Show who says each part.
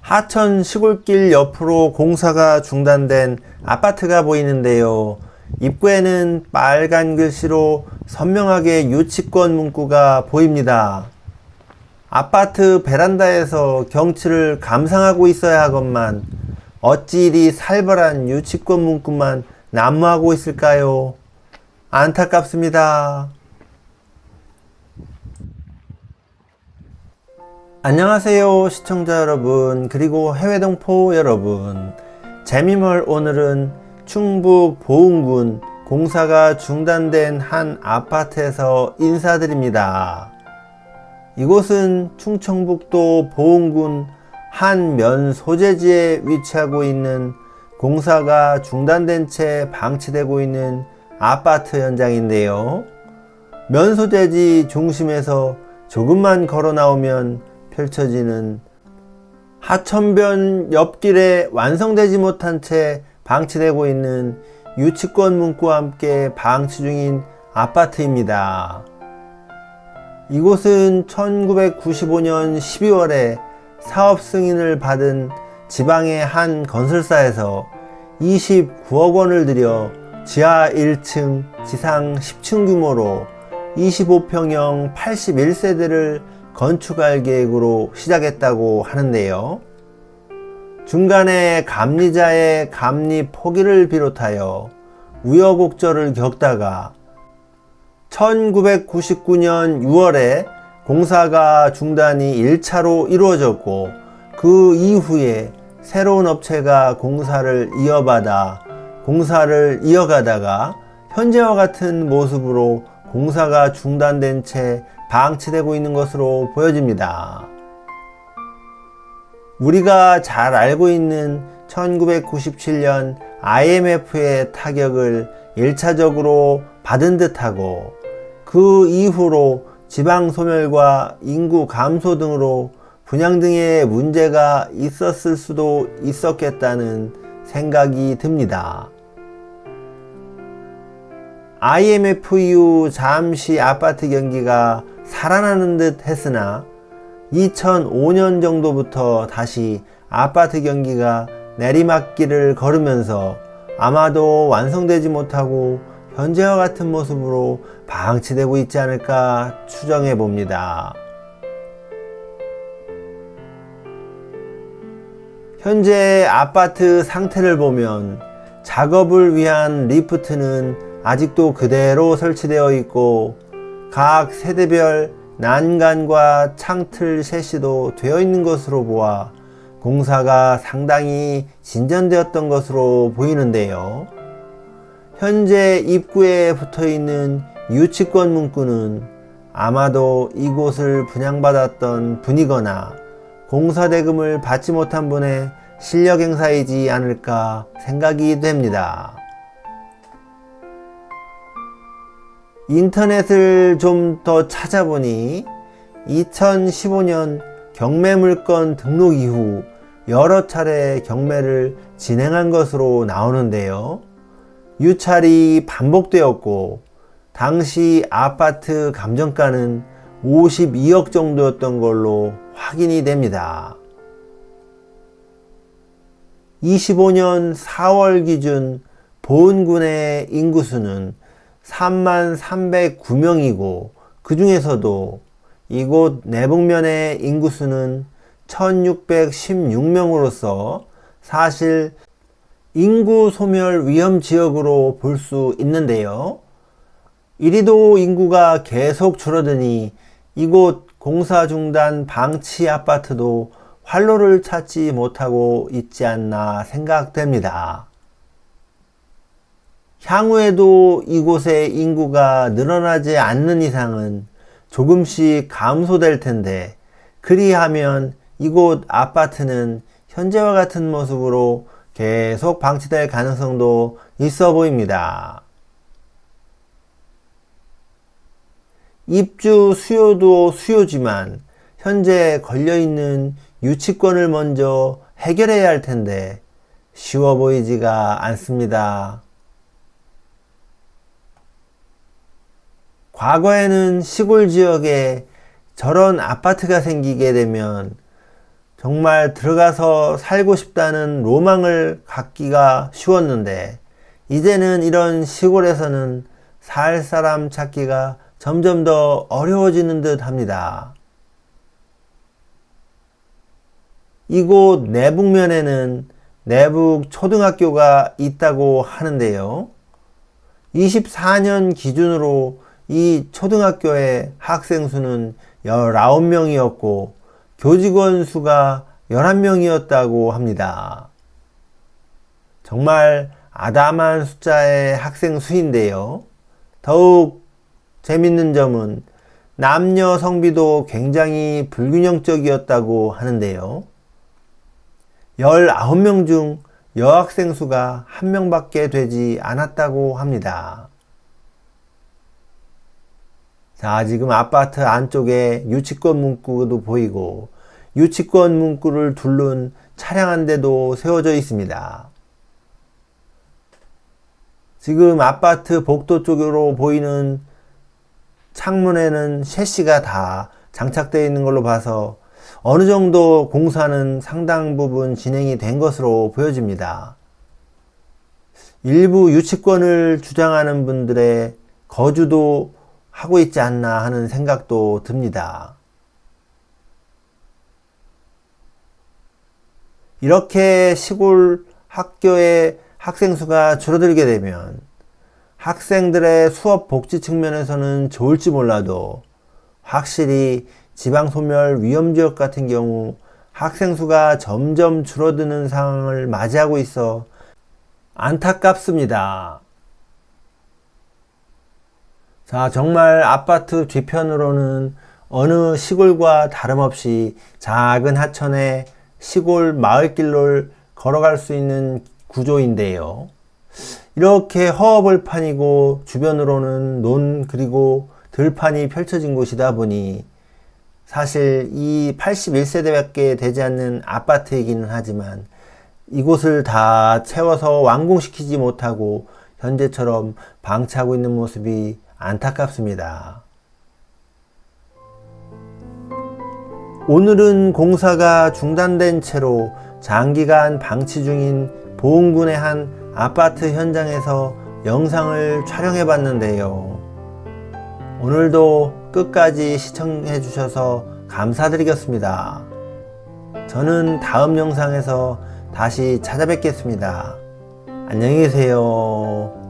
Speaker 1: 하천 시골길 옆으로 공사가 중단된 아파트가 보이는데요. 입구에는 빨간 글씨로 선명하게 유치권 문구가 보입니다. 아파트 베란다에서 경치를 감상하고 있어야 하건만 어찌 이리 살벌한 유치권 문구만 난무하고 있을까요? 안타깝습니다. 안녕하세요 시청자 여러분, 그리고 해외 동포 여러분. 재미멀 오늘은 충북 보은군 공사가 중단된 한 아파트에서 인사드립니다. 이곳은 충청북도 보은군 한 면 소재지에 위치하고 있는 공사가 중단된 채 방치되고 있는 아파트 현장인데요. 면 소재지 중심에서 조금만 걸어 나오면 펼쳐지는 하천변 옆길에 완성되지 못한 채 방치되고 있는 유치권 문구와 함께 방치 중인 아파트입니다. 이곳은 1995년 12월에 사업 승인을 받은 지방의 한 건설사에서 29억 원을 들여 지하 1층, 지상 10층 규모로 25평형 81세대를 건축할 계획으로 시작했다고 하는데요. 중간에 감리자의 감리 포기를 비롯하여 우여곡절을 겪다가 1999년 6월에 공사가 중단이 1차로 이루어졌고, 그 이후에 새로운 업체가 공사를 이어가다가 현재와 같은 모습으로 공사가 중단된 채 방치되고 있는 것으로 보여집니다. 우리가 잘 알고 있는 1997년 IMF의 타격을 1차적으로 받은 듯하고, 그 이후로 지방 소멸과 인구 감소 등으로 분양 등의 문제가 있었을 수도 있었겠다는 생각이 듭니다. IMF 이후 잠시 아파트 경기가 살아나는 듯 했으나 2005년 정도부터 다시 아파트 경기가 내리막길을 걸으면서 아마도 완성되지 못하고 현재와 같은 모습으로 방치되고 있지 않을까 추정해 봅니다. 현재 아파트 상태를 보면 작업을 위한 리프트는 아직도 그대로 설치되어 있고, 각 세대별 난간과 창틀 셰시도 되어 있는 것으로 보아 공사가 상당히 진전되었던 것으로 보이는데요. 현재 입구에 붙어 있는 유치권 문구는 아마도 이곳을 분양받았던 분이거나 공사 대금을 받지 못한 분의 실력 행사이지 않을까 생각이 됩니다. 인터넷을 좀 더 찾아보니 2015년 경매물건 등록 이후 여러 차례 경매를 진행한 것으로 나오는데요. 유찰이 반복되었고, 당시 아파트 감정가는 52억 정도였던 걸로 확인이 됩니다. 25년 4월 기준 보은군의 인구수는 33,309명이고, 그 중에서도 이곳 내북면의 인구수는 1,616명으로서 사실 인구 소멸 위험 지역으로 볼 수 있는데요. 이리도 인구가 계속 줄어드니 이곳 공사 중단 방치 아파트도 활로를 찾지 못하고 있지 않나 생각됩니다. 향후에도 이곳의 인구가 늘어나지 않는 이상은 조금씩 감소될 텐데, 그리하면 이곳 아파트는 현재와 같은 모습으로 계속 방치될 가능성도 있어 보입니다. 입주 수요도 수요지만 현재 걸려있는 유치권을 먼저 해결해야 할 텐데 쉬워 보이지가 않습니다. 과거에는 시골 지역에 저런 아파트가 생기게 되면 정말 들어가서 살고 싶다는 로망을 갖기가 쉬웠는데 이제는 이런 시골에서는 살 사람 찾기가 점점 더 어려워지는 듯 합니다. 이곳 내북면에는 내북 초등학교가 있다고 하는데요. 24년 기준으로 이 초등학교의 학생 수는 19명이었고 교직원 수가 11명이었다고 합니다. 정말 아담한 숫자의 학생 수인데요. 더욱 재밌는 점은 남녀 성비도 굉장히 불균형적이었다고 하는데요. 19명 중 여학생 수가 1명밖에 되지 않았다고 합니다. 자, 지금 아파트 안쪽에 유치권 문구도 보이고 유치권 문구를 두른 차량 한 대도 세워져 있습니다. 지금 아파트 복도 쪽으로 보이는 창문에는 셰시가 다 장착되어 있는 걸로 봐서 어느 정도 공사는 상당 부분 진행이 된 것으로 보여집니다. 일부 유치권을 주장하는 분들의 거주도 하고 있지 않나 하는 생각도 듭니다. 이렇게 시골 학교의 학생 수가 줄어들게 되면 학생들의 수업 복지 측면에서는 좋을지 몰라도 확실히 지방소멸 위험지역 같은 경우 학생 수가 점점 줄어드는 상황을 맞이하고 있어 안타깝습니다. 자, 정말 아파트 뒤편으로는 어느 시골과 다름없이 작은 하천의 시골 마을길을 걸어갈 수 있는 구조인데요. 이렇게 허허벌판이고 주변으로는 논 그리고 들판이 펼쳐진 곳이다 보니 사실 이 81세대밖에 되지 않는 아파트이기는 하지만 이곳을 다 채워서 완공시키지 못하고 현재처럼 방치하고 있는 모습이 안타깝습니다. 오늘은 공사가 중단된 채로 장기간 방치 중인 보은군의 한 아파트 현장에서 영상을 촬영해 봤는데요. 오늘도 끝까지 시청해 주셔서 감사드리겠습니다. 저는 다음 영상에서 다시 찾아뵙겠습니다. 안녕히 계세요.